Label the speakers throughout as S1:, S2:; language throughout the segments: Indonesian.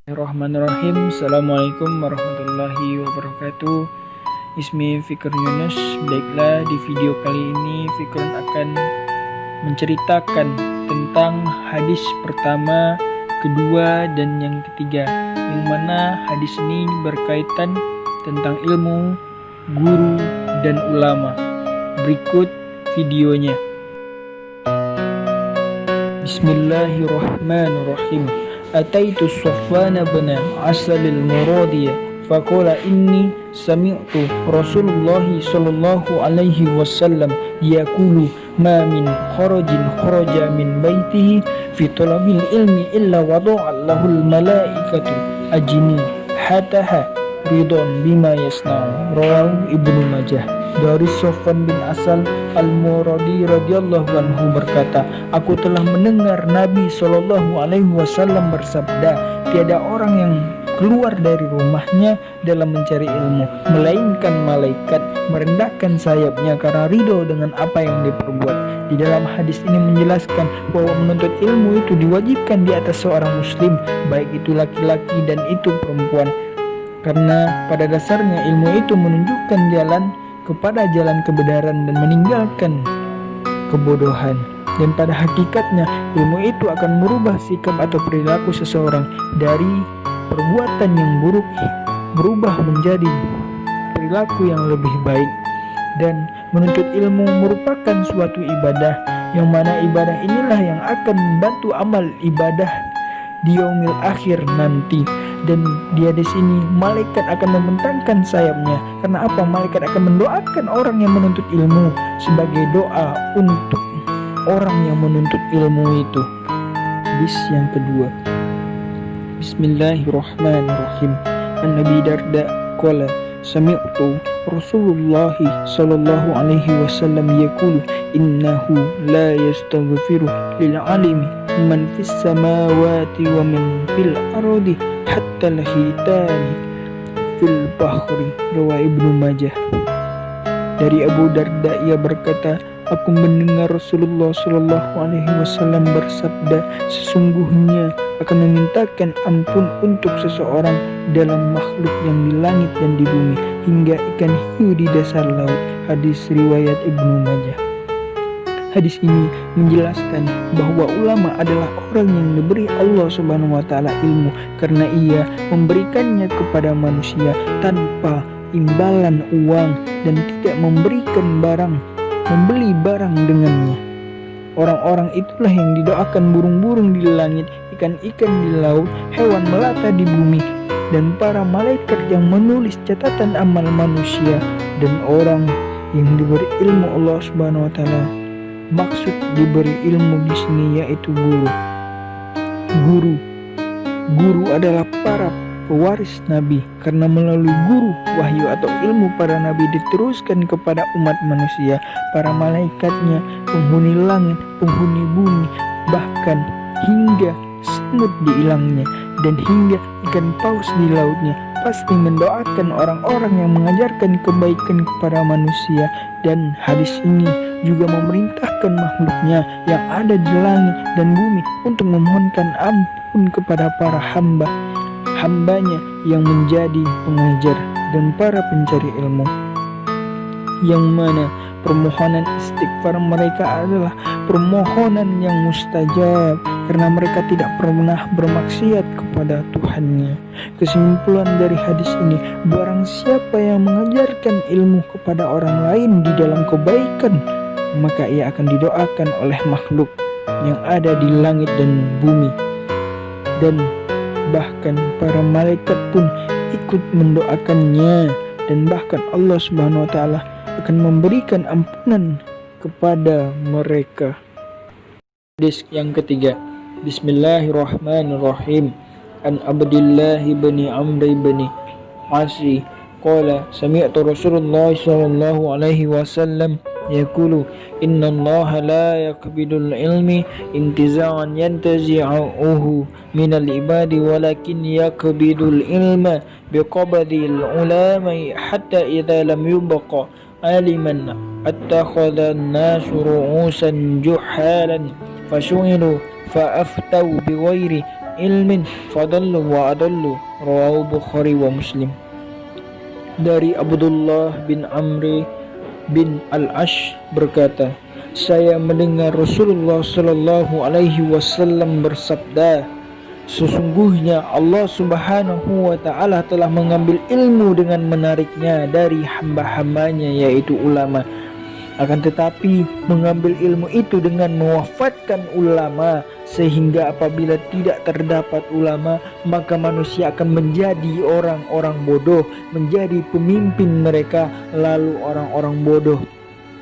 S1: Bismillahirrahmanirrahim. Assalamualaikum warahmatullahi wabarakatuh. Ismi Fikr Yunus. Baiklah, di video kali ini Fikr akan menceritakan tentang hadis pertama, kedua, dan yang ketiga, yang mana hadis ini berkaitan tentang ilmu, guru, dan ulama. Berikut videonya. Bismillahirrahmanirrahim. Ataitu Sofwan bin Asal al-Muradiyah faqala inni sami'tu Rasulullah sallallahu alaihi wasallam yaqulu ma min kharajin kharaja min baitihi fi talabil ilmi illa wada'a lahul malaikatu ajni hataha ridon bima yasna'u. Rawahu Ibnu Majah. Dari Sofwan bin Asal al-Muradi radhiyallahu anhu berkata, aku telah mendengar Nabi Shallallahu alaihi wasallam bersabda, tiada orang yang keluar dari rumahnya dalam mencari ilmu melainkan malaikat merendahkan sayapnya karena ridho dengan apa yang diperbuat. Di dalam hadis ini menjelaskan bahwa menuntut ilmu itu diwajibkan di atas seorang muslim, baik itu laki-laki dan itu perempuan, karena pada dasarnya ilmu itu menunjukkan jalan kepada jalan kebenaran dan meninggalkan kebodohan. Dan pada hakikatnya ilmu itu akan merubah sikap atau perilaku seseorang dari perbuatan yang buruk berubah menjadi perilaku yang lebih baik. Dan menuntut ilmu merupakan suatu ibadah, yang mana ibadah inilah yang akan membantu amal ibadah di yaumil akhir nanti. Dan di hadis ini malaikat akan membentangkan sayapnya. Karena apa? Malaikat akan mendoakan orang yang menuntut ilmu sebagai doa untuk orang yang menuntut ilmu itu. Hadis yang kedua. Bismillahirrahmanirrahim. An-Nabi Darda qala sami'tu Rasulullah sallallahu alaihi wasallam yaqulu innahu la yastaghfiru lil alimi man fis samawati wa man fil ardi hatta al-hitani fil bahri. Rawahu Ibnu Majah. Dari Abu Darda ia berkata, aku mendengar Rasulullah sallallahu alaihi wasallam bersabda, sesungguhnya akan memintakan ampun untuk seseorang dalam makhluk yang di langit dan di bumi hingga ikan hiu di dasar laut. Hadis riwayat Ibnu Majah. Hadis ini menjelaskan bahwa ulama adalah orang yang diberi Allah Subhanahu wa taala ilmu karena ia memberikannya kepada manusia tanpa imbalan uang dan tidak membeli barang dengannya. Orang-orang itulah yang didoakan burung-burung di langit, ikan-ikan di laut, hewan melata di bumi, dan para malaikat yang menulis catatan amal manusia dan orang yang diberi ilmu Allah Subhanahu wa taala. Maksud diberi ilmu di sini yaitu guru adalah para pewaris Nabi, karena melalui guru wahyu atau ilmu para Nabi diteruskan kepada umat manusia, para malaikatnya, penghuni langit, penghuni bumi, bahkan hingga semut di ilangnya dan hingga ikan paus di lautnya pasti mendoakan orang-orang yang mengajarkan kebaikan kepada manusia. Dan hadis ini juga memerintahkan makhluknya yang ada di langit dan bumi untuk memohonkan ampun kepada para hambanya yang menjadi pengajar dan para pencari ilmu, yang mana permohonan istighfar mereka adalah permohonan yang mustajab karena mereka tidak pernah bermaksiat kepada Tuhannya. Kesimpulan dari hadis ini, barang siapa yang mengajarkan ilmu kepada orang lain di dalam kebaikan, maka ia akan didoakan oleh makhluk yang ada di langit dan bumi, dan bahkan para malaikat pun ikut mendoakannya, dan bahkan Allah Subhanahu wa taala akan memberikan ampunan kepada mereka. Hadis yang ketiga. Bismillahirrahmanirrahim. An Abdullah bin Amr bin Asi qala sami'tu Rasulullah sallallahu alaihi wasallam yaqulu inna Allah la yaqbidul ilmi intiza'an yantazi'uhu minal ibadi walakin yaqbidul ilma biqabdil ulama hatta idza lam yubqa aliman attakhadha an-nasu ru'usan juhalan fasu'ilu fa'aftau bighairi ilmin fadallu wa adallu. Rawahu Bukhari wa Muslim. Dari Abdullah bin Amr bin Al-Ash berkata, saya mendengar Rasulullah Shallallahu Alaihi Wasallam bersabda, sesungguhnya Allah Subhanahu wa Ta'ala telah mengambil ilmu dengan menariknya dari hamba-hambanya, yaitu ulama. Akan tetapi mengambil ilmu itu dengan mewafatkan ulama, sehingga apabila tidak terdapat ulama, maka manusia akan menjadi orang-orang bodoh, menjadi pemimpin mereka. Lalu orang-orang bodoh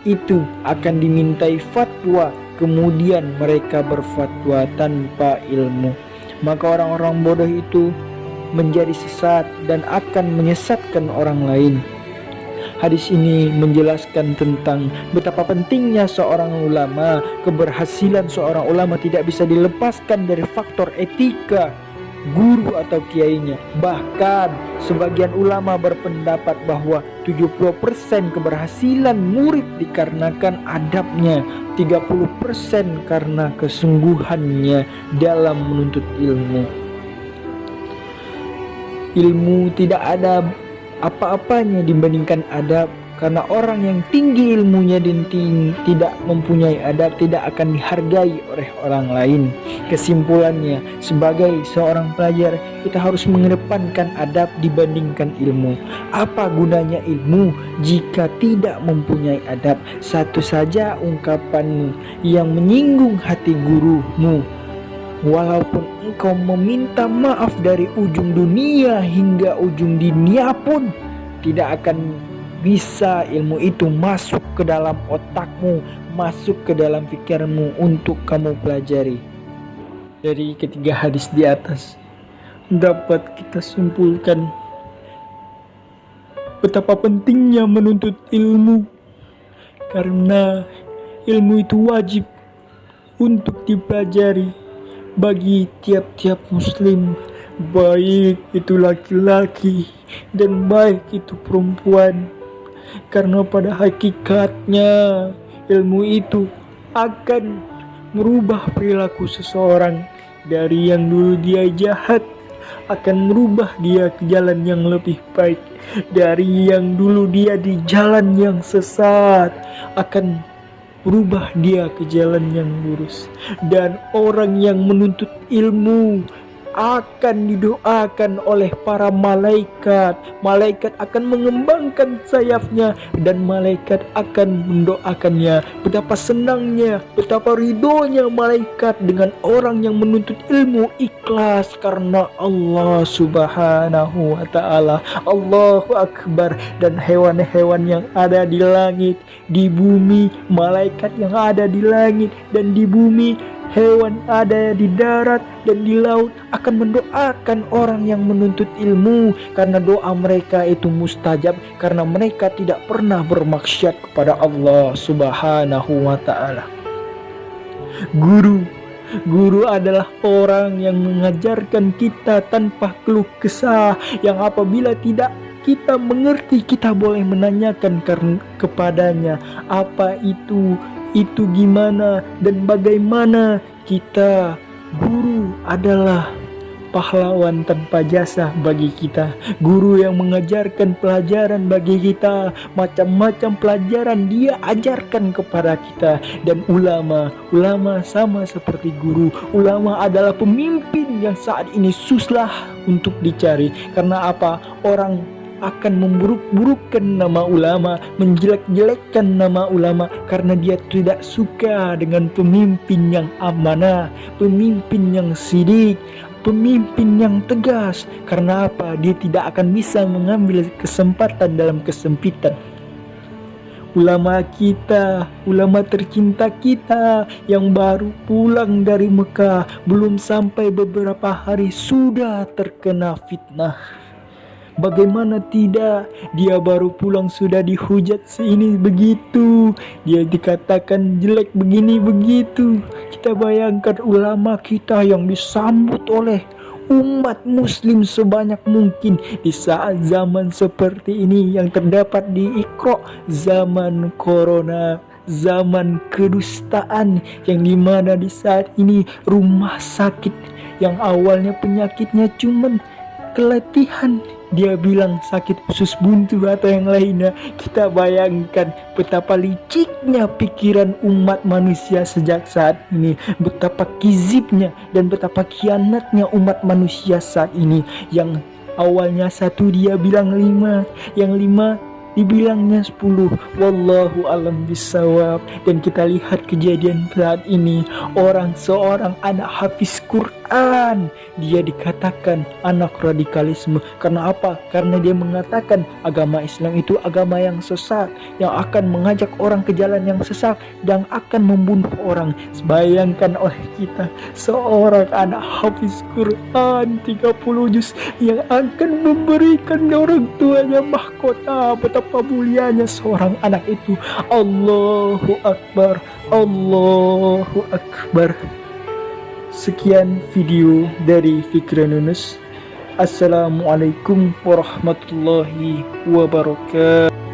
S1: itu akan dimintai fatwa, kemudian mereka berfatwa tanpa ilmu. Maka orang-orang bodoh itu menjadi sesat dan akan menyesatkan orang lain. Hadis ini menjelaskan tentang betapa pentingnya seorang ulama. Keberhasilan seorang ulama tidak bisa dilepaskan dari faktor etika guru atau kiainya. Bahkan sebagian ulama berpendapat bahwa 70% keberhasilan murid dikarenakan adabnya, 30% karena kesungguhannya dalam menuntut ilmu. Ilmu tidak ada apa-apanya dibandingkan adab, karena orang yang tinggi ilmunya dan tidak mempunyai adab tidak akan dihargai oleh orang lain. Kesimpulannya, sebagai seorang pelajar kita harus mengedepankan adab dibandingkan ilmu. Apa gunanya ilmu jika tidak mempunyai adab? Satu saja ungkapanmu yang menyinggung hati gurumu, walaupun engkau meminta maaf dari ujung dunia hingga ujung dunia pun, tidak akan bisa ilmu itu masuk ke dalam otakmu, masuk ke dalam pikirmu untuk kamu pelajari. Dari ketiga hadis di atas dapat kita simpulkan betapa pentingnya menuntut ilmu, karena ilmu itu wajib untuk dipelajari bagi tiap-tiap muslim, baik itu laki-laki dan baik itu perempuan. Karena pada hakikatnya ilmu itu akan merubah perilaku seseorang. Dari yang dulu dia jahat akan merubah dia ke jalan yang lebih baik. Dari yang dulu dia di jalan yang sesat akan berubah dia ke jalan yang lurus. Dan orang yang menuntut ilmu akan didoakan oleh para malaikat. Malaikat akan mengembangkan sayapnya dan malaikat akan mendoakannya. Betapa senangnya, betapa ridhonya malaikat dengan orang yang menuntut ilmu ikhlas karena Allah Subhanahu wa Ta'ala. Allahu Akbar. Dan hewan-hewan yang ada di langit, di bumi, malaikat yang ada di langit dan di bumi, hewan ada di darat dan di laut akan mendoakan orang yang menuntut ilmu, karena doa mereka itu mustajab, karena mereka tidak pernah bermaksiat kepada Allah Subhanahu wa Ta'ala. Guru adalah orang yang mengajarkan kita tanpa keluh kesah, yang apabila tidak kita mengerti kita boleh menanyakan kepadanya apa itu gimana dan bagaimana. Kita, guru adalah pahlawan tanpa jasa bagi kita. Guru yang mengajarkan pelajaran bagi kita, macam-macam pelajaran dia ajarkan kepada kita. Dan ulama sama seperti guru. Ulama adalah pemimpin yang saat ini susah untuk dicari. Karena apa? Orang akan memburuk-burukkan nama ulama, menjelek-jelekkan nama ulama, karena dia tidak suka dengan pemimpin yang amanah, pemimpin yang sidik, pemimpin yang tegas. Karena apa? Dia tidak akan bisa mengambil kesempatan dalam kesempitan. Ulama kita, ulama tercinta kita yang baru pulang dari Mekah, belum sampai beberapa hari sudah terkena fitnah. Bagaimana tidak? Dia baru pulang sudah dihujat seini begitu, dia dikatakan jelek begini begitu. Kita bayangkan ulama kita yang disambut oleh umat muslim sebanyak mungkin di saat zaman seperti ini yang terdapat di Iqra, zaman corona, zaman kedustaan, yang dimana di saat ini rumah sakit yang awalnya penyakitnya cuman keletihan, dia bilang sakit usus buntu atau yang lainnya. Kita bayangkan betapa liciknya pikiran umat manusia sejak saat ini, betapa kizibnya dan betapa khianatnya umat manusia saat ini. Yang awalnya satu dia bilang 5, yang 5 dibilangnya 10. Wallahu alam bisawab. Dan kita lihat kejadian saat ini, seorang anak hafiz Quran, dia dikatakan anak radikalisme. Karena apa? Karena dia mengatakan agama Islam itu agama yang sesat, yang akan mengajak orang ke jalan yang sesat dan akan membunuh orang. Bayangkan oleh kita, seorang anak hafiz Quran 30 juz yang akan memberikan orang tuanya mahkota. Betapa mulianya seorang anak itu. Allahu Akbar, Allahu Akbar. Sekian video dari Fikran Yunus. Assalamualaikum warahmatullahi wabarakatuh.